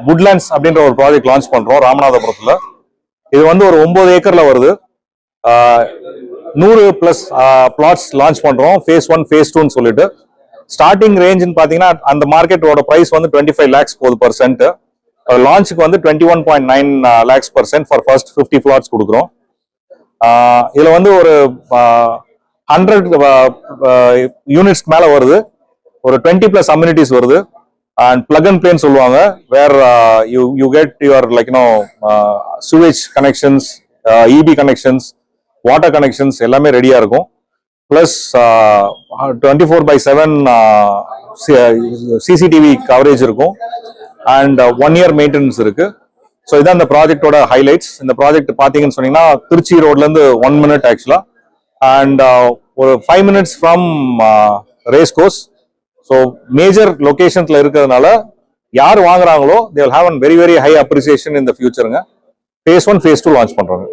woodlands அப்படின்ற ஒரு project launch பண்றோம் ராமநாதபுரத்துல. இது வந்து ஒரு 9 ஏக்கர்ல வருது. 100+ plots லான்ச் பண்றோம். phase 1 phase 2 ன்னு சொல்லிட்டு. ஸ்டார்டிங் ரேஞ்சுன்னு பாத்தீங்கன்னா அந்த மார்க்கெட்டோட பிரைஸ் வந்து 25 lakhs போகுது per cent. லான்ச்சுக்கு வந்து 21.9 lakhs per cent for first 50 plots கொடுக்குறோம். இதுல வந்து ஒரு 100 யூனிட்ஸ்க்கு மேல வருது. ஒரு 20+ அம்யூனிட்டிஸ் வருது. அண்ட் பிளக் அண்ட் பிளேன்னு சொல்லுவாங்க, where you get your sewage connections, EB connections, water connections எல்லாமே ரெடியா இருக்கும். பிளஸ் 24/7 சிசிடிவி கவரேஜ் இருக்கும். அண்ட் 1 year மெயின்டெனன்ஸ் இருக்கு. ஸோ இதான் இந்த ப்ராஜெக்டோட ஹைலைட்ஸ். இந்த ப்ராஜெக்ட் பார்த்தீங்கன்னு சொன்னீங்கன்னா திருச்சி ரோட்ல இருந்து 1 minute ஆக்சுவலா, அண்ட் ஒரு 5 minutes from race course. So major லொகேஷன்ஸ்ல இருக்கிறதுனால யார் வாங்குறாங்களோ they will have a very very high appreciation in the future. phase 1 phase 2 launch பண்றாங்க.